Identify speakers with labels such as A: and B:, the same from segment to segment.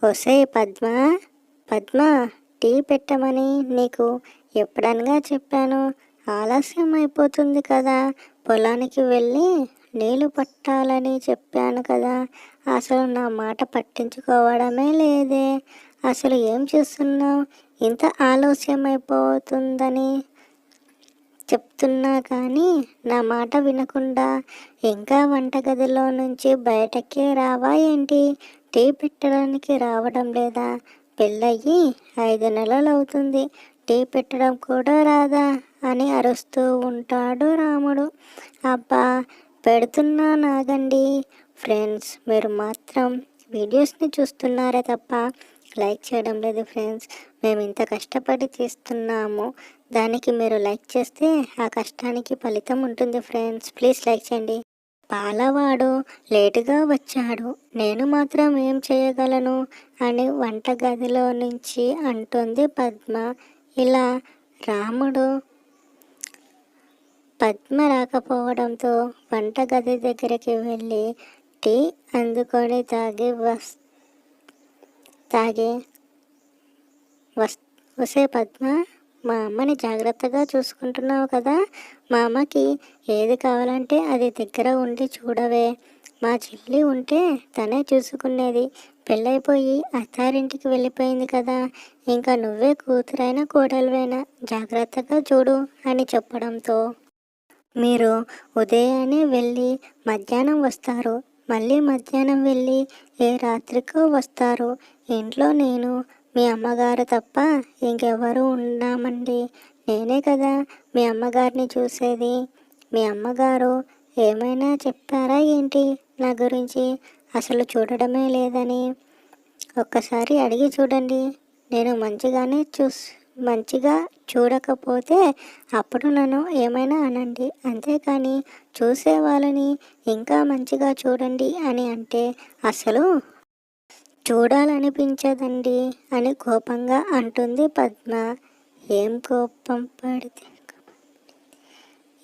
A: ఒసేయ్ పద్మ, పద్మ, టీ పెట్టమని నీకు ఎప్పుడనగా చెప్పాను? ఆలస్యం అయిపోతుంది కదా, పొలానికి వెళ్ళి నీళ్లు పట్టాలని చెప్పాను కదా. అసలు నా మాట పట్టించుకోవడమే లేదే. అసలు ఏం చేస్తున్నావు? ఇంత ఆలస్యం అయిపోతుందని చెప్తున్నా కానీ నా మాట వినకుండా ఇంకా వంటగదిలో నుంచి బయటకే రావా ఏంటి? టీ పెట్టడానికి రావడం లేదా? పెళ్ళయ్యి 5 నెలలు అవుతుంది, టీ పెట్టడం కూడా రాదా అని అరుస్తూ ఉంటాడు రాముడు. అబ్బా, పెడుతున్నా నాగండి. ఫ్రెండ్స్, మీరు మాత్రం వీడియోస్ని చూస్తున్నారే తప్ప లైక్ చేయడం లేదు ఫ్రెండ్స్. మేము ఇంత కష్టపడి తీస్తున్నాము, దానికి మీరు లైక్ చేస్తే ఆ కష్టానికి ఫలితం ఉంటుంది ఫ్రెండ్స్. ప్లీజ్ లైక్ చేయండి. పాలవాడు లేటుగా వచ్చాడు, నేను మాత్రం ఏం చేయగలను అని వంటగదిలో నుంచి అంటుంది పద్మ. ఇలా రాముడు పద్మ రాకపోవడంతో వంటగది దగ్గరికి వెళ్ళి టీ అందుకొని వసే పద్మ, మా అమ్మని జాగ్రత్తగా చూసుకుంటున్నావు కదా. మా అమ్మకి ఏది కావాలంటే అది దగ్గర ఉండి చూడవే. మా చెల్లి ఉంటే తనే చూసుకునేది, పెళ్ళైపోయి అత్తారింటికి వెళ్ళిపోయింది కదా. ఇంకా నువ్వే కూతురైనా కోడలువైనా జాగ్రత్తగా చూడు అని చెప్పడంతో, మీరు ఉదయాన్నే వెళ్ళి మధ్యాహ్నం వస్తారు, మళ్ళీ మధ్యాహ్నం వెళ్ళి ఏ రాత్రికో వస్తారు. ఇంట్లో నేను మీ అమ్మగారు తప్ప ఇంకెవరు ఉన్నామండి. నేనే కదా మీ అమ్మగారిని చూసేది. మీ అమ్మగారు ఏమైనా చెప్పారా ఏంటి నా గురించి? అసలు చూడడమే లేదని ఒక్కసారి అడిగి చూడండి. నేను మంచిగా చూడకపోతే అప్పుడు నన్ను ఏమైనా అనండి, అంతేకాని చూసే వాళ్ళని ఇంకా మంచిగా చూడండి అని అంటే అసలు చూడాలనిపించదండి అని కోపంగా అంటుంది పద్మ. ఏం కోపం పడితే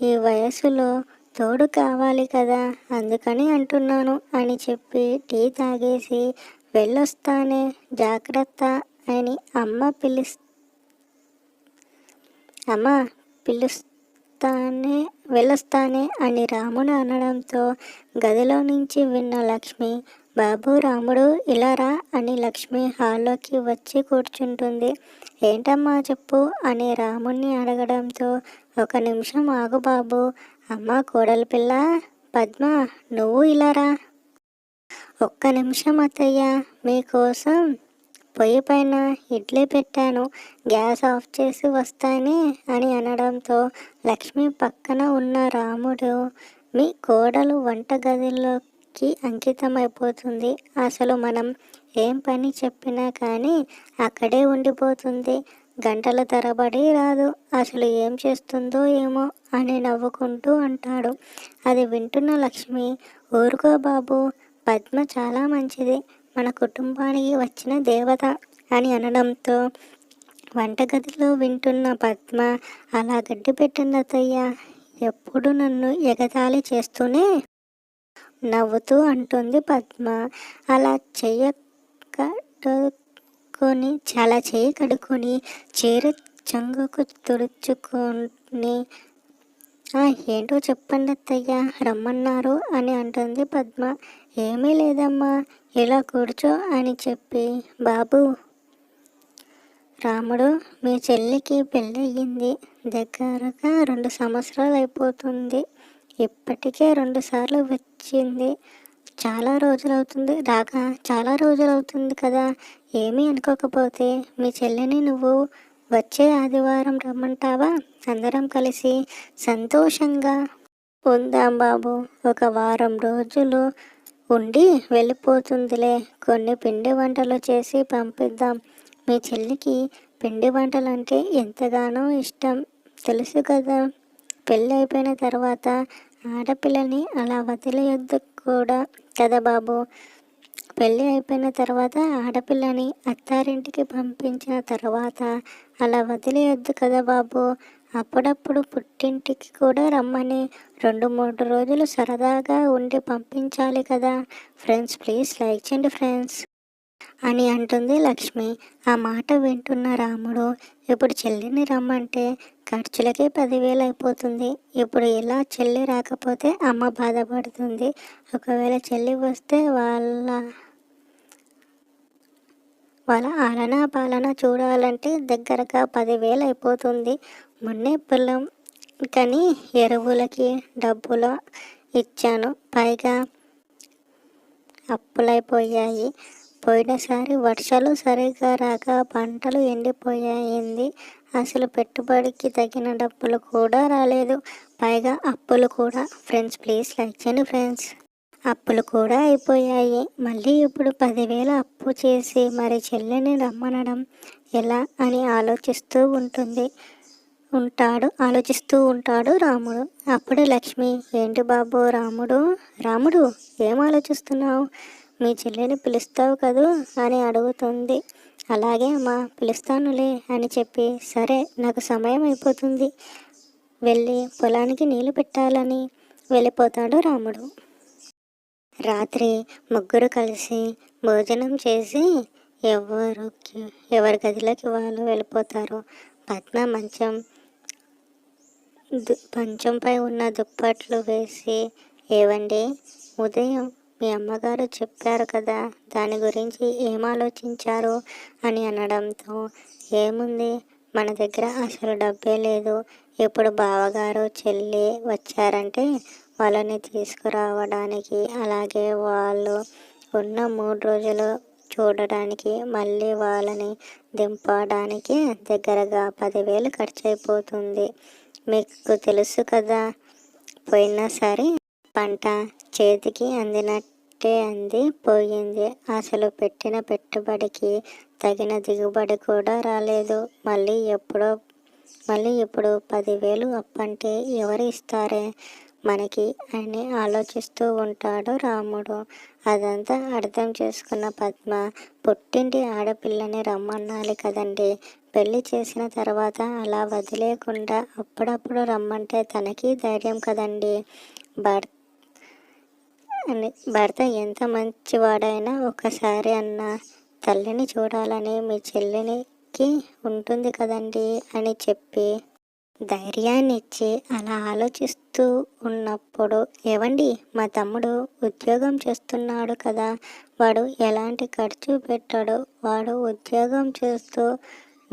A: ఈ వయసులో తోడు కావాలి కదా, అందుకని అంటున్నాను అని చెప్పి టీ తాగేసి వెళ్ళొస్తానే, జాగ్రత్త అని అమ్మ వెళ్ళొస్తానే అని రాముడు అనడంతో గదిలో నుంచి విన్న లక్ష్మి, బాబు రాముడు ఇలా రా అని లక్ష్మి హాల్లోకి వచ్చి కూర్చుంటుంది. ఏంటమ్మా చెప్పు అని రాముణ్ణి అడగడంతో, 1 నిమిషం ఆగు బాబు. అమ్మ కోడలి పిల్ల పద్మ, నువ్వు ఇలా రా. 1 నిమిషం అత్తయ్య, మీకోసం పొయ్యి పైన ఇడ్లీ పెట్టాను, గ్యాస్ ఆఫ్ చేసి వస్తానే అని అనడంతో లక్ష్మి పక్కన ఉన్న రాముడు, మీ కోడలు వంటగదిలోకి అంకితమైపోతుంది. అసలు మనం ఏం పని చెప్పినా కానీ అక్కడే ఉండిపోతుంది, గంటల తరబడి రాదు. అసలు ఏం చేస్తుందో ఏమో అని నవ్వుకుంటూ అంటాడు. అది వింటున్న లక్ష్మి, ఊరుకో బాబు, పద్మ చాలా మంచిది, మన కుటుంబానికి వచ్చిన దేవత అని అనడంతో వంటగదిలో వింటున్న పద్మ, అలా గడ్డి పెట్టింది అత్తయ్య, ఎప్పుడు నన్ను ఎగతాళి చేస్తూనే నవ్వుతూ అంటుంది పద్మ. అలా చెయ్యి కడుక్కొని చీర చెంగుకు తుడుచుకొని, ఏంటో చెప్పండి అత్తయ్య, రమ్మన్నారు అని అంటుంది పద్మ. ఏమీ లేదమ్మా, ఇలా కూర్చో అని చెప్పి, బాబు రాముడు, మీ చెల్లికి పెళ్ళయింది, దగ్గరగా 2 సంవత్సరాలు అయిపోతుంది, ఇప్పటికే 2 సార్లు వచ్చింది, చాలా రోజులవుతుంది కదా. ఏమీ అనుకోకపోతే మీ చెల్లిని నువ్వు వచ్చే ఆదివారం రమ్మంటావా? అందరం కలిసి సంతోషంగా ఉందాం బాబు. 1 వారం రోజులు ఉండి వెళ్ళిపోతుందిలే. కొన్ని పిండి వంటలు చేసి పంపిద్దాం. మీ చెల్లికి పిండి వంటలంటే ఎంతగానో ఇష్టం, తెలుసు కదా. పెళ్ళి అయిపోయిన తర్వాత ఆడపిల్లని అలా వదిలేయొద్దు కూడా కదా బాబు. పెళ్ళి అయిపోయిన తర్వాత ఆడపిల్లని అత్తారింటికి పంపించిన తర్వాత అలా వదిలేయొద్దు కదా బాబు. అప్పుడప్పుడు పుట్టింటికి కూడా రమ్మని 2-3 రోజులు సరదాగా ఉండి పంపించాలి కదా. ఫ్రెండ్స్, ప్లీజ్ లైక్ చేయండి ఫ్రెండ్స్. అని అంటుంది లక్ష్మి. ఆ మాట వింటున్న రాముడు ఇప్పుడు చెల్లిని రమ్మంటే ఖర్చులకే 10,000 అయిపోతుంది. ఇప్పుడు ఇలా చెల్లి రాకపోతే అమ్మ బాధపడుతుంది. ఒకవేళ చెల్లి వస్తే వాళ్ళ ఆలనా పాలన చూడాలంటే దగ్గరగా 10,000 అయిపోతుంది. మొన్నే పొలం కని ఎరువులకి డబ్బులు ఇచ్చాను. పైగా అప్పులైపోయాయి. పోయినసారి వర్షాలు సరిగ్గా రాక పంటలు ఎండిపోయాయింది. అసలు పెట్టుబడికి తగిన డబ్బులు కూడా రాలేదు. పైగా అప్పులు కూడా. ఫ్రెండ్స్ ప్లీజ్ లైక్ చేయండి ఫ్రెండ్స్. అప్పులు కూడా అయిపోయాయి. మళ్ళీ ఇప్పుడు 10,000 అప్పు చేసి మరి చెల్లిని రమ్మనడం ఎలా అని ఆలోచిస్తూ ఉంటాడు రాముడు. అప్పుడు లక్ష్మి, ఏంటి బాబు రాముడు ఏం ఆలోచిస్తున్నావు? మీ చెల్లిని పిలుస్తావు కదూ అని అడుగుతుంది. అలాగే అమ్మా, పిలుస్తానులే అని చెప్పి, సరే నాకు సమయం అయిపోతుంది, వెళ్ళి పొలానికి నీళ్లు పెట్టాలని వెళ్ళిపోతాడు రాముడు. రాత్రి ముగ్గురు కలిసి భోజనం చేసి ఎవరి గదిలోకి వాళ్ళు వెళ్ళిపోతారు. పద్మ మంచంపై ఉన్న దుప్పట్లు వేసి, ఏవండి, ఉదయం మీ అమ్మగారు చెప్పారు కదా, దాని గురించి ఏం ఆలోచించారు అని అనడంతో, ఏముంది, మన దగ్గర అసలు డబ్బే లేదు. ఇప్పుడు బావగారు చెల్లి వచ్చారంటే వాళ్ళని తీసుకురావడానికి, అలాగే వాళ్ళు ఉన్న 3 రోజులు చూడడానికి, మళ్ళీ వాళ్ళని దింపడానికి దగ్గరగా 10,000 ఖర్చు అయిపోతుంది. మీకు తెలుసు కదా, పోయినసారి పంట చేతికి అందినట్టే పోయింది. అసలు పెట్టిన పెట్టుబడికి తగిన దిగుబడి కూడా రాలేదు. మళ్ళీ ఇప్పుడు 10,000 అప్పంటే ఎవరు ఇస్తారే మనకి అని ఆలోచిస్తూ ఉంటాడు రాముడు. అదంతా అర్థం చేసుకున్న పద్మ, పుట్టింటి ఆడపిల్లని రమ్మన్నాలి కదండి, పెళ్లి చేసిన తర్వాత అలా వదిలేకుండా అప్పుడప్పుడు రమ్మంటే తనకి ధైర్యం కదండి. భర్త ఎంత మంచివాడైనా ఒకసారి అన్న తల్లిని చూడాలని మీ చెల్లికి ఉంటుంది కదండి అని చెప్పి ధైర్యాన్ని ఇచ్చి అలా ఆలోచిస్తూ ఉన్నప్పుడు, ఏవండి, మా తమ్ముడు ఉద్యోగం చేస్తున్నాడు కదా, వాడు ఎలాంటి ఖర్చు పెట్టాడు. వాడు ఉద్యోగం చేస్తూ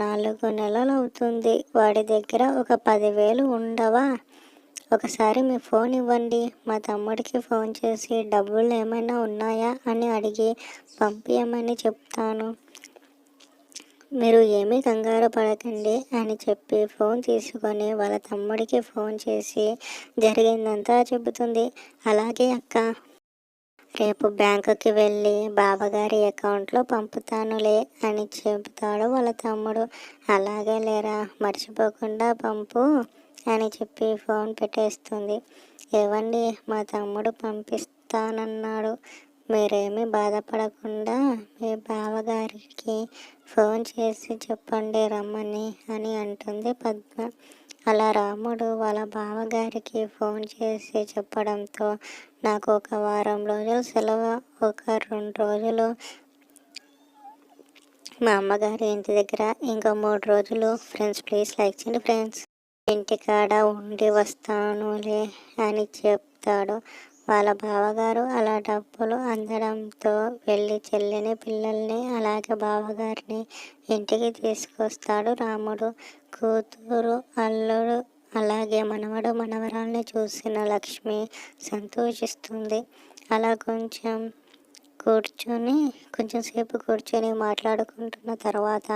A: 4 నెలలు అవుతుంది. వాడి దగ్గర ఒక 10,000 ఉండవా? ఒకసారి మీ ఫోన్ ఇవ్వండి, మా తమ్ముడికి ఫోన్ చేసి డబ్బులు ఏమైనా ఉన్నాయా అని అడిగి పంపించమని చెప్తాను. మీరు ఏమీ కంగారు పడకండి అని చెప్పి ఫోన్ తీసుకొని వాళ్ళ తమ్ముడికి ఫోన్ చేసి జరిగిందంతా చెబుతుంది. అలాగే అక్క, రేపు బ్యాంకుకి వెళ్ళి బావగారి అకౌంట్లో పంపుతానులే అని చెబుతాడు వాళ్ళ తమ్ముడు. అలాగే లేరా, మర్చిపోకుండా పంపు అని చెప్పి ఫోన్ పెట్టేస్తుంది. ఏవండి, మా తమ్ముడు పంపిస్తానన్నాడు, మీరేమీ బాధపడకుండా మీ బావగారికి ఫోన్ చేసి చెప్పండి రమ్మని అని అంటుంది పద్మ. అలా రాముడు వాళ్ళ బావగారికి ఫోన్ చేసి చెప్పడంతో, నాకు ఒక వారం రోజులు సెలవు, ఒక 2 రోజులు మా అమ్మగారి ఇంటి దగ్గర, ఇంకో 3 రోజులు ఫ్రెండ్స్ ప్లీజ్ లైక్ చేయండి ఫ్రెండ్స్, ఇంటికాడ ఉండి వస్తానులే అని చెప్తాడు. వాళ్ళ బావగారు అలా డబ్బులు అందడంతో వెళ్ళి చెల్లిని, పిల్లల్ని, అలాగే బావగారిని ఇంటికి తీసుకొస్తాడు రాముడు. కూతురు, అల్లుడు, అలాగే మనవడు, మనవరాల్ని చూసిన లక్ష్మి సంతోషిస్తుంది. అలా కొంచెం సేపు కూర్చొని మాట్లాడుకుంటున్న తర్వాత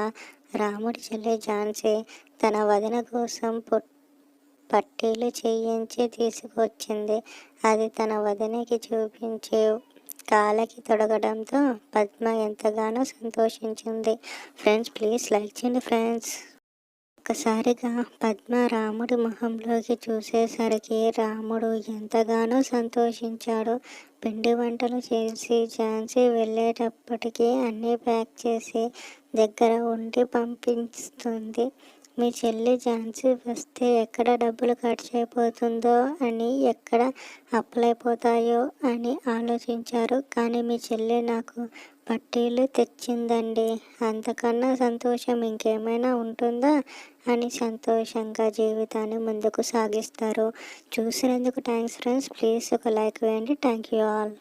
A: రాముడి చెల్లి ఝాన్సీ తన వదిన కోసం పట్టీలు చేయించి తీసుకొచ్చింది. అది తన వదినకి చూపించి కాళ్ళకి తొడగడంతో పద్మ ఎంతగానో సంతోషించింది. ఫ్రెండ్స్ ప్లీజ్ లైక్ చేయండి ఫ్రెండ్స్. ఒక్కసారిగా పద్మ రాముడి మొహంలోకి చూసేసరికి రాముడు ఎంతగానో సంతోషించాడు. పిండి వంటలు చేసి ఝాన్సీ వెళ్ళేటప్పటికి అన్నీ ప్యాక్ చేసి దగ్గర ఉండి పంపిస్తుంది. మీ చెల్లి ఝాన్సీ వస్తే ఎక్కడ డబ్బులు ఖర్చు అయిపోతుందో అని, ఎక్కడ అప్పులైపోతాయో అని ఆలోచించారు. కానీ మీ చెల్లి నాకు పట్టీలు తెచ్చిందండి. అంతకన్నా సంతోషం ఇంకేమైనా ఉంటుందా అని సంతోషంగా జీవితాన్ని ముందుకు సాగిస్తారు. చూసినందుకు థ్యాంక్స్ ఫ్రెండ్స్. ప్లీజ్ ఒక లైక్ వేయండి. Thank you all.